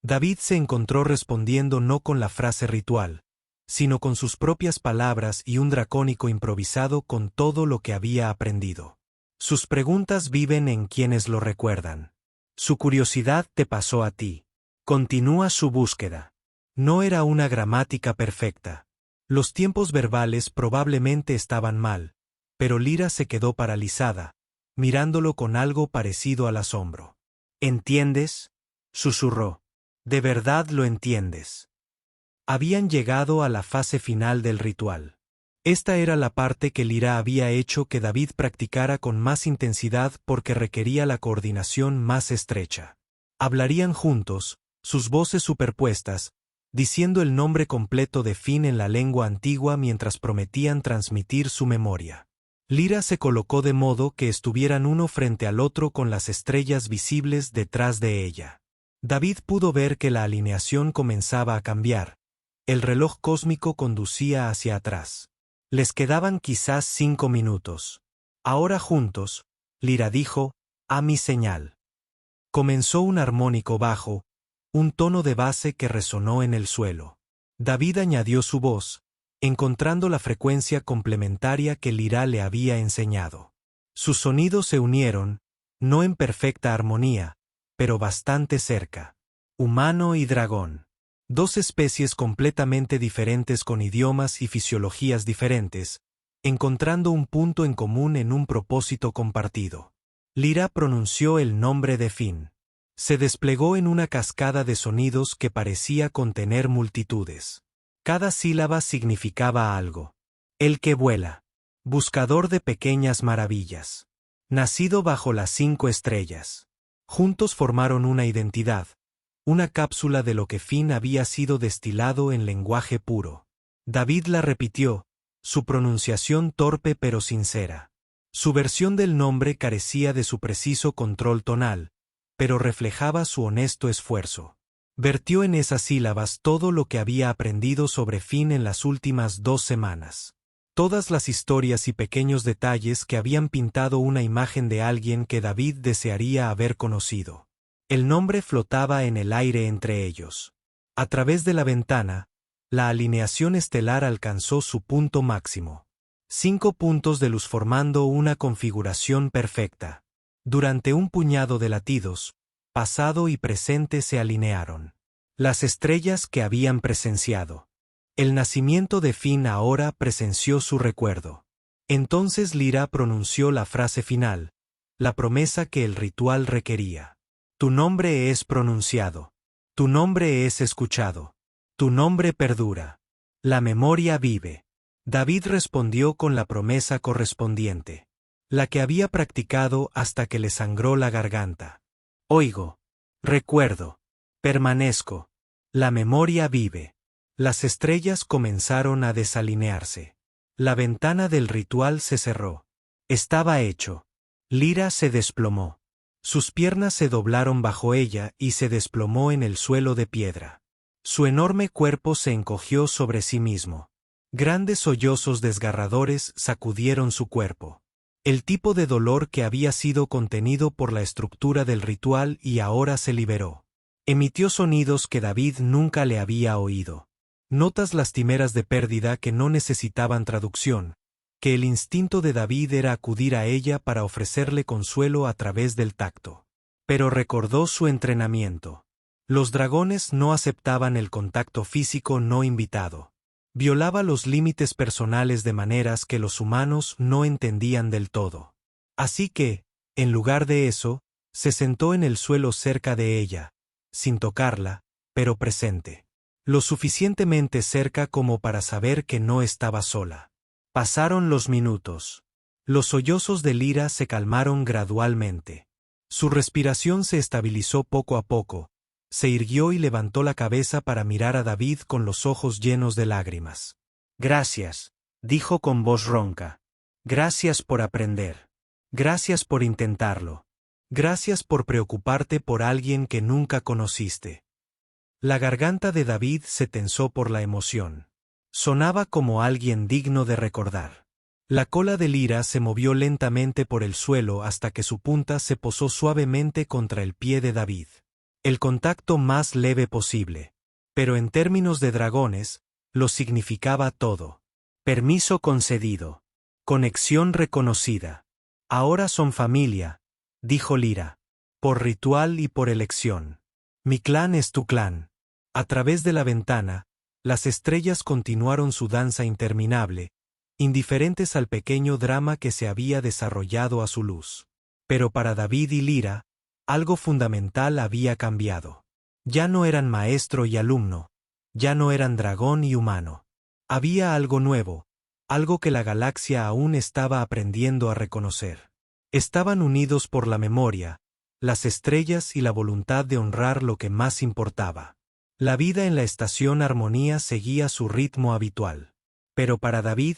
David se encontró respondiendo no con la frase ritual, sino con sus propias palabras y un dracónico improvisado con todo lo que había aprendido. Sus preguntas viven en quienes lo recuerdan. Su curiosidad te pasó a ti. Continúa su búsqueda. No era una gramática perfecta. Los tiempos verbales probablemente estaban mal, pero Lyra se quedó paralizada, mirándolo con algo parecido al asombro. «¿Entiendes?», susurró. «¿De verdad lo entiendes?». Habían llegado a la fase final del ritual. Esta era la parte que Lyra había hecho que David practicara con más intensidad porque requería la coordinación más estrecha. Hablarían juntos, sus voces superpuestas, diciendo el nombre completo de Finn en la lengua antigua mientras prometían transmitir su memoria. Lyra se colocó de modo que estuvieran uno frente al otro con las estrellas visibles detrás de ella. David pudo ver que la alineación comenzaba a cambiar. El reloj cósmico conducía hacia atrás. Les quedaban quizás 5 minutos. «Ahora juntos», Lyra dijo, «a mi señal». Comenzó un armónico bajo, un tono de base que resonó en el suelo. David añadió su voz, encontrando la frecuencia complementaria que Lyra le había enseñado. Sus sonidos se unieron, no en perfecta armonía, pero bastante cerca. Humano y dragón. Dos especies completamente diferentes con idiomas y fisiologías diferentes, encontrando un punto en común en un propósito compartido. Lyra pronunció el nombre de Finn. Se desplegó en una cascada de sonidos que parecía contener multitudes. Cada sílaba significaba algo. El que vuela. Buscador de pequeñas maravillas. Nacido bajo las 5 estrellas. Juntos formaron una identidad. Una cápsula de lo que Finn había sido destilado en lenguaje puro. David la repitió, su pronunciación torpe pero sincera. Su versión del nombre carecía de su preciso control tonal, pero reflejaba su honesto esfuerzo. Vertió en esas sílabas todo lo que había aprendido sobre Finn en las últimas 2 semanas. Todas las historias y pequeños detalles que habían pintado una imagen de alguien que David desearía haber conocido. El nombre flotaba en el aire entre ellos. A través de la ventana, la alineación estelar alcanzó su punto máximo. 5 puntos de luz formando una configuración perfecta. Durante un puñado de latidos, pasado y presente se alinearon. Las estrellas que habían presenciado. El nacimiento de Finn ahora presenció su recuerdo. Entonces Lyra pronunció la frase final, la promesa que el ritual requería. Tu nombre es pronunciado. Tu nombre es escuchado. Tu nombre perdura. La memoria vive. David respondió con la promesa correspondiente. La que había practicado hasta que le sangró la garganta. Oigo. Recuerdo. Permanezco. La memoria vive. Las estrellas comenzaron a desalinearse. La ventana del ritual se cerró. Estaba hecho. Lyra se desplomó. Sus piernas se doblaron bajo ella y se desplomó en el suelo de piedra. Su enorme cuerpo se encogió sobre sí mismo. Grandes sollozos desgarradores sacudieron su cuerpo. El tipo de dolor que había sido contenido por la estructura del ritual y ahora se liberó. Emitió sonidos que David nunca le había oído. Notas lastimeras de pérdida que no necesitaban traducción, que el instinto de David era acudir a ella para ofrecerle consuelo a través del tacto. Pero recordó su entrenamiento. Los dragones no aceptaban el contacto físico no invitado. Violaba los límites personales de maneras que los humanos no entendían del todo. Así que, en lugar de eso, se sentó en el suelo cerca de ella, sin tocarla, pero presente. Lo suficientemente cerca como para saber que no estaba sola. Pasaron los minutos. Los sollozos de Lyra se calmaron gradualmente. Su respiración se estabilizó poco a poco. Se irguió y levantó la cabeza para mirar a David con los ojos llenos de lágrimas. «Gracias», dijo con voz ronca. «Gracias por aprender. Gracias por intentarlo. Gracias por preocuparte por alguien que nunca conociste». La garganta de David se tensó por la emoción. Sonaba como alguien digno de recordar. La cola de Lyra se movió lentamente por el suelo hasta que su punta se posó suavemente contra el pie de David. El contacto más leve posible. Pero en términos de dragones, lo significaba todo. Permiso concedido. Conexión reconocida. Ahora son familia, dijo Lyra. Por ritual y por elección. Mi clan es tu clan. A través de la ventana, las estrellas continuaron su danza interminable, indiferentes al pequeño drama que se había desarrollado a su luz. Pero para David y Lyra, algo fundamental había cambiado. Ya no eran maestro y alumno, ya no eran dragón y humano. Había algo nuevo, algo que la galaxia aún estaba aprendiendo a reconocer. Estaban unidos por la memoria, las estrellas y la voluntad de honrar lo que más importaba. La vida en la estación Armonía seguía su ritmo habitual. Pero para David,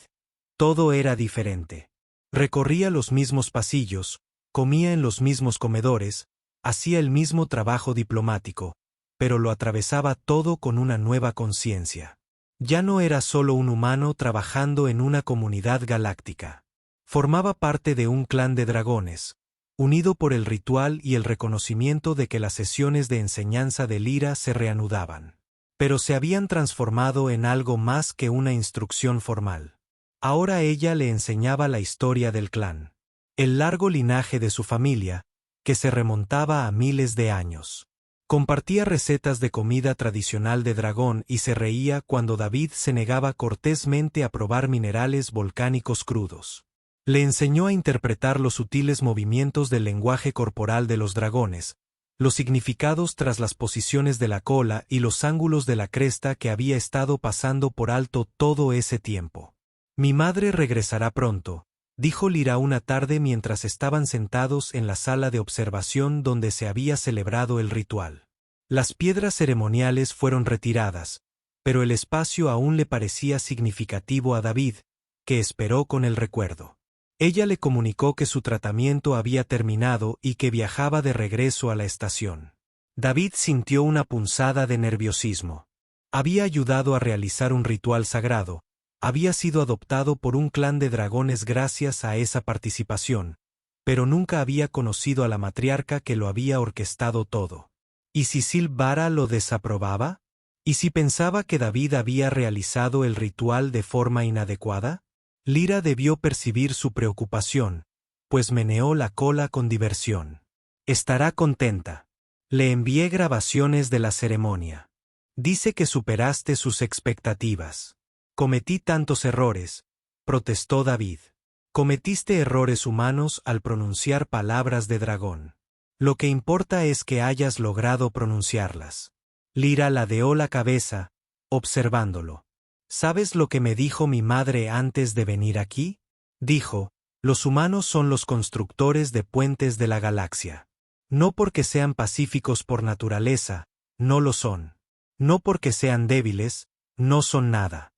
todo era diferente. Recorría los mismos pasillos, comía en los mismos comedores, hacía el mismo trabajo diplomático, pero lo atravesaba todo con una nueva conciencia. Ya no era solo un humano trabajando en una comunidad galáctica. Formaba parte de un clan de dragones, unido por el ritual y el reconocimiento de que las sesiones de enseñanza de Lyra se reanudaban. Pero se habían transformado en algo más que una instrucción formal. Ahora ella le enseñaba la historia del clan. El largo linaje de su familia, que se remontaba a miles de años. Compartía recetas de comida tradicional de dragón y se reía cuando David se negaba cortésmente a probar minerales volcánicos crudos. Le enseñó a interpretar los sutiles movimientos del lenguaje corporal de los dragones, los significados tras las posiciones de la cola y los ángulos de la cresta que había estado pasando por alto todo ese tiempo. «Mi madre regresará pronto», dijo Lyra una tarde mientras estaban sentados en la sala de observación donde se había celebrado el ritual. Las piedras ceremoniales fueron retiradas, pero el espacio aún le parecía significativo a David, que esperó con el recuerdo. Ella le comunicó que su tratamiento había terminado y que viajaba de regreso a la estación. David sintió una punzada de nerviosismo. Había ayudado a realizar un ritual sagrado, había sido adoptado por un clan de dragones gracias a esa participación, pero nunca había conocido a la matriarca que lo había orquestado todo. ¿Y si Silvara lo desaprobaba? ¿Y si pensaba que David había realizado el ritual de forma inadecuada? Lyra debió percibir su preocupación, pues meneó la cola con diversión. «Estará contenta. Le envié grabaciones de la ceremonia. Dice que superaste sus expectativas». «Cometí tantos errores», protestó David. «Cometiste errores humanos al pronunciar palabras de dragón. Lo que importa es que hayas logrado pronunciarlas». Lyra ladeó la cabeza, observándolo. «¿Sabes lo que me dijo mi madre antes de venir aquí?», dijo, «los humanos son los constructores de puentes de la galaxia. No porque sean pacíficos por naturaleza, no lo son. No porque sean débiles, no son nada.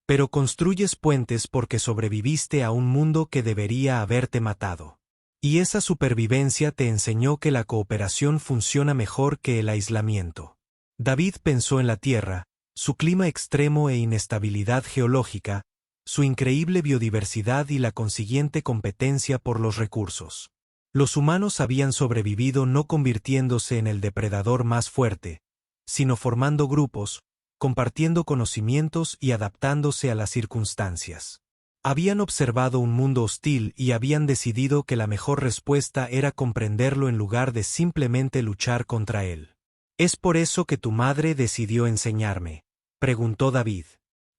Pero construyes puentes porque sobreviviste a un mundo que debería haberte matado. Y esa supervivencia te enseñó que la cooperación funciona mejor que el aislamiento». David pensó en la Tierra, su clima extremo e inestabilidad geológica, su increíble biodiversidad y la consiguiente competencia por los recursos. Los humanos habían sobrevivido no convirtiéndose en el depredador más fuerte, sino formando grupos, compartiendo conocimientos y adaptándose a las circunstancias. Habían observado un mundo hostil y habían decidido que la mejor respuesta era comprenderlo en lugar de simplemente luchar contra él. «¿Es por eso que tu madre decidió enseñarme?», preguntó David.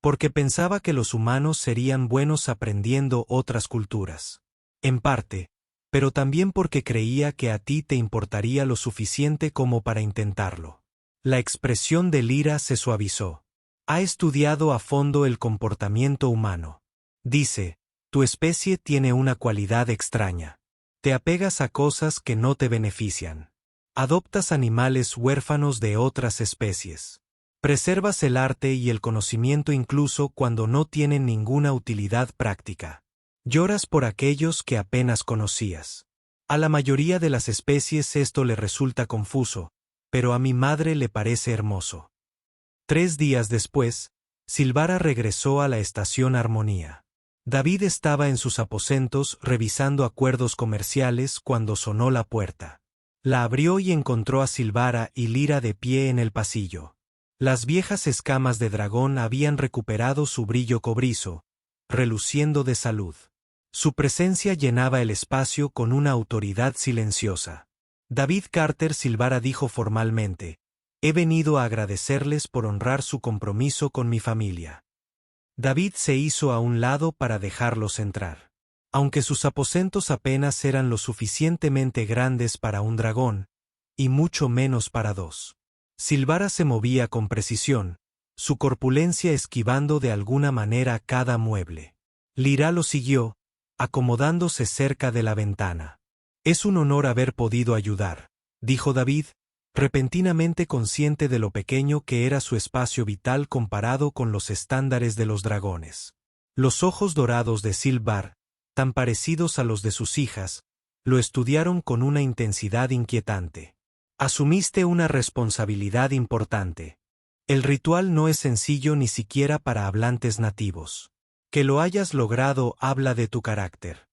«Porque pensaba que los humanos serían buenos aprendiendo otras culturas». «En parte, pero también porque creía que a ti te importaría lo suficiente como para intentarlo». La expresión de Lyra se suavizó. Ha estudiado a fondo el comportamiento humano. Dice, tu especie tiene una cualidad extraña. Te apegas a cosas que no te benefician. Adoptas animales huérfanos de otras especies. Preservas el arte y el conocimiento incluso cuando no tienen ninguna utilidad práctica. Lloras por aquellos que apenas conocías. A la mayoría de las especies esto le resulta confuso, pero a mi madre le parece hermoso. 3 días después, Silvara regresó a la estación Armonía. David estaba en sus aposentos revisando acuerdos comerciales cuando sonó la puerta. La abrió y encontró a Silvara y Lyra de pie en el pasillo. Las viejas escamas de dragón habían recuperado su brillo cobrizo, reluciendo de salud. Su presencia llenaba el espacio con una autoridad silenciosa. David Carter Silvara dijo formalmente, he venido a agradecerles por honrar su compromiso con mi familia. David se hizo a un lado para dejarlos entrar. Aunque sus aposentos apenas eran lo suficientemente grandes para un dragón, y mucho menos para 2. Silvara se movía con precisión, su corpulencia esquivando de alguna manera cada mueble. Lyra lo siguió, acomodándose cerca de la ventana. Es un honor haber podido ayudar, dijo David, repentinamente consciente de lo pequeño que era su espacio vital comparado con los estándares de los dragones. Los ojos dorados de Silvar, tan parecidos a los de sus hijas, lo estudiaron con una intensidad inquietante. Asumiste una responsabilidad importante. El ritual no es sencillo ni siquiera para hablantes nativos. Que lo hayas logrado habla de tu carácter.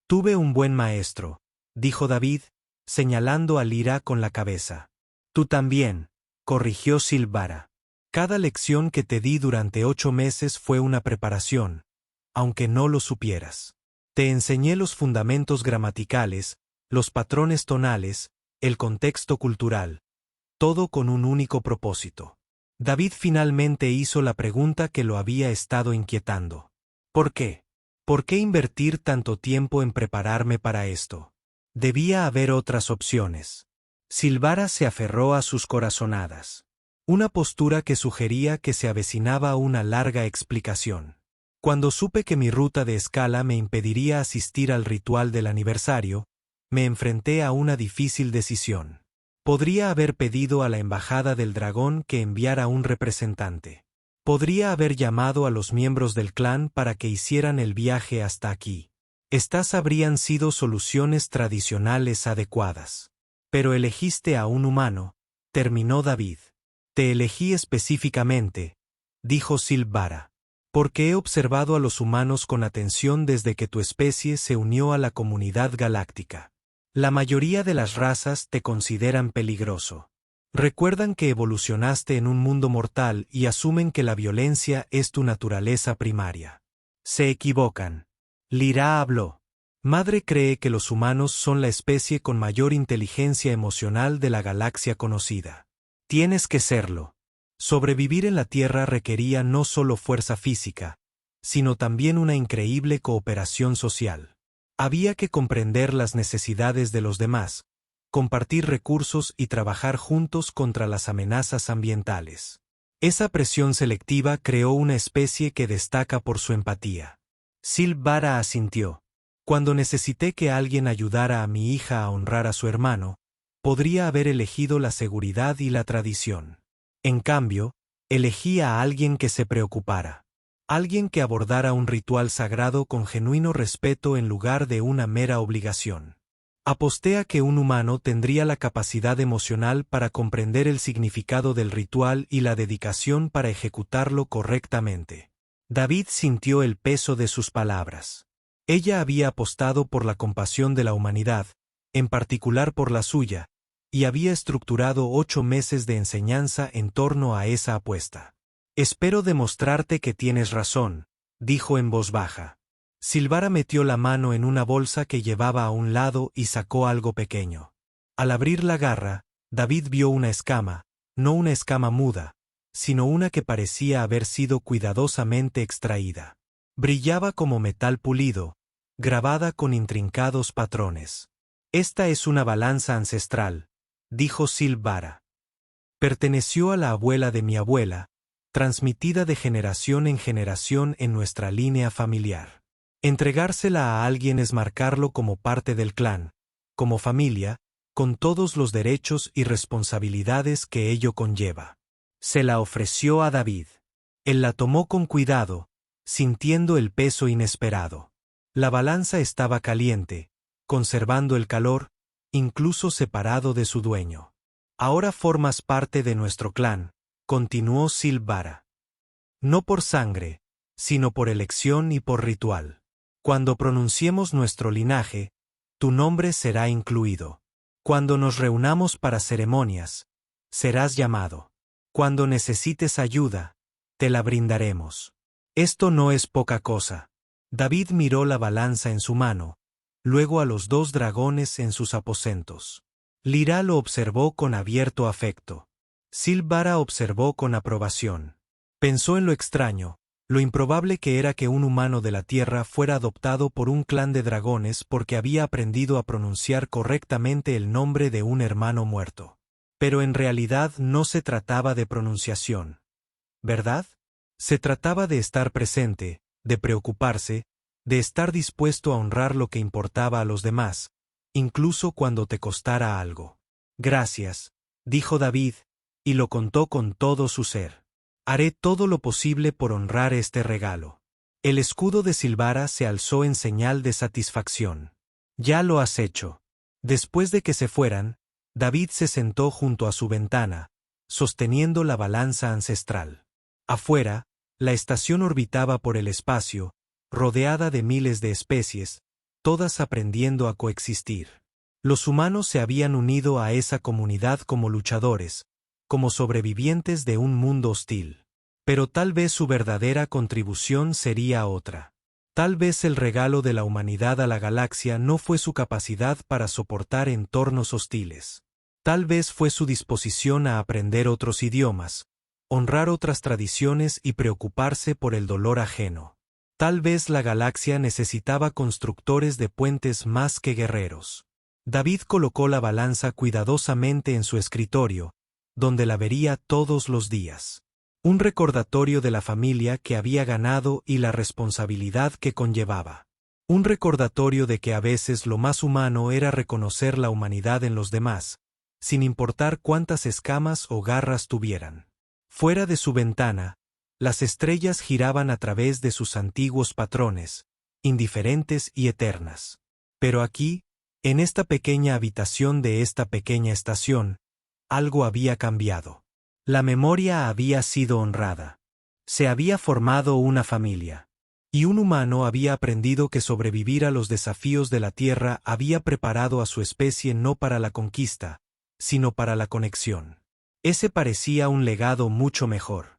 Tuve un buen maestro, dijo David, señalando a Lyra con la cabeza. Tú también, corrigió Silvara. Cada lección que te di durante 8 meses fue una preparación, aunque no lo supieras. Te enseñé los fundamentos gramaticales, los patrones tonales, el contexto cultural, todo con un único propósito. David finalmente hizo la pregunta que lo había estado inquietando. ¿Por qué? ¿Por qué invertir tanto tiempo en prepararme para esto? Debía haber otras opciones. Silvara se aferró a sus corazonadas. Una postura que sugería que se avecinaba una larga explicación. Cuando supe que mi ruta de escala me impediría asistir al ritual del aniversario, me enfrenté a una difícil decisión. Podría haber pedido a la embajada del dragón que enviara un representante. Podría haber llamado a los miembros del clan para que hicieran el viaje hasta aquí. Estas habrían sido soluciones tradicionales adecuadas. Pero elegiste a un humano, terminó David. Te elegí específicamente, dijo Silvara, porque he observado a los humanos con atención desde que tu especie se unió a la comunidad galáctica. La mayoría de las razas te consideran peligroso. Recuerdan que evolucionaste en un mundo mortal y asumen que la violencia es tu naturaleza primaria. Se equivocan. Lyra habló. Madre cree que los humanos son la especie con mayor inteligencia emocional de la galaxia conocida. Tienes que serlo. Sobrevivir en la Tierra requería no solo fuerza física, sino también una increíble cooperación social. Había que comprender las necesidades de los demás, compartir recursos y trabajar juntos contra las amenazas ambientales. Esa presión selectiva creó una especie que destaca por su empatía. Silvara asintió. Cuando necesité que alguien ayudara a mi hija a honrar a su hermano, podría haber elegido la seguridad y la tradición. En cambio, elegí a alguien que se preocupara. Alguien que abordara un ritual sagrado con genuino respeto en lugar de una mera obligación. Aposté a que un humano tendría la capacidad emocional para comprender el significado del ritual y la dedicación para ejecutarlo correctamente. David sintió el peso de sus palabras. Ella había apostado por la compasión de la humanidad, en particular por la suya, y había estructurado 8 meses de enseñanza en torno a esa apuesta. Espero demostrarte que tienes razón, dijo en voz baja. Silvara metió la mano en una bolsa que llevaba a un lado y sacó algo pequeño. Al abrir la garra, David vio una escama, no una escama muda, sino una que parecía haber sido cuidadosamente extraída. Brillaba como metal pulido, grabada con intrincados patrones. Esta es una balanza ancestral, dijo Silvara. Perteneció a la abuela de mi abuela, transmitida de generación en generación en nuestra línea familiar. Entregársela a alguien es marcarlo como parte del clan, como familia, con todos los derechos y responsabilidades que ello conlleva. Se la ofreció a David. Él la tomó con cuidado, sintiendo el peso inesperado. La balanza estaba caliente, conservando el calor, incluso separado de su dueño. Ahora formas parte de nuestro clan, continuó Silvara. No por sangre, sino por elección y por ritual. Cuando pronunciemos nuestro linaje, tu nombre será incluido. Cuando nos reunamos para ceremonias, serás llamado. Cuando necesites ayuda, te la brindaremos. Esto no es poca cosa. David miró la balanza en su mano, luego a los 2 dragones en sus aposentos. Lira lo observó con abierto afecto. Silvara observó con aprobación. Pensó en lo extraño, lo improbable que era que un humano de la tierra fuera adoptado por un clan de dragones porque había aprendido a pronunciar correctamente el nombre de un hermano muerto. Pero en realidad no se trataba de pronunciación, ¿verdad? Se trataba de estar presente, de preocuparse, de estar dispuesto a honrar lo que importaba a los demás, incluso cuando te costara algo. Gracias, dijo David, y lo contó con todo su ser. Haré todo lo posible por honrar este regalo. El escudo de Silvara se alzó en señal de satisfacción. Ya lo has hecho. Después de que se fueran, David se sentó junto a su ventana, sosteniendo la balanza ancestral. Afuera, la estación orbitaba por el espacio, rodeada de miles de especies, todas aprendiendo a coexistir. Los humanos se habían unido a esa comunidad como luchadores, como sobrevivientes de un mundo hostil. Pero tal vez su verdadera contribución sería otra. Tal vez el regalo de la humanidad a la galaxia no fue su capacidad para soportar entornos hostiles. Tal vez fue su disposición a aprender otros idiomas, honrar otras tradiciones y preocuparse por el dolor ajeno. Tal vez la galaxia necesitaba constructores de puentes más que guerreros. David colocó la balanza cuidadosamente en su escritorio, donde la vería todos los días. Un recordatorio de la familia que había ganado y la responsabilidad que conllevaba. Un recordatorio de que a veces lo más humano era reconocer la humanidad en los demás, sin importar cuántas escamas o garras tuvieran. Fuera de su ventana, las estrellas giraban a través de sus antiguos patrones, indiferentes y eternas. Pero aquí, en esta pequeña habitación de esta pequeña estación, algo había cambiado. La memoria había sido honrada. Se había formado una familia. Y un humano había aprendido que sobrevivir a los desafíos de la Tierra había preparado a su especie no para la conquista, sino para la conexión. Ese parecía un legado mucho mejor.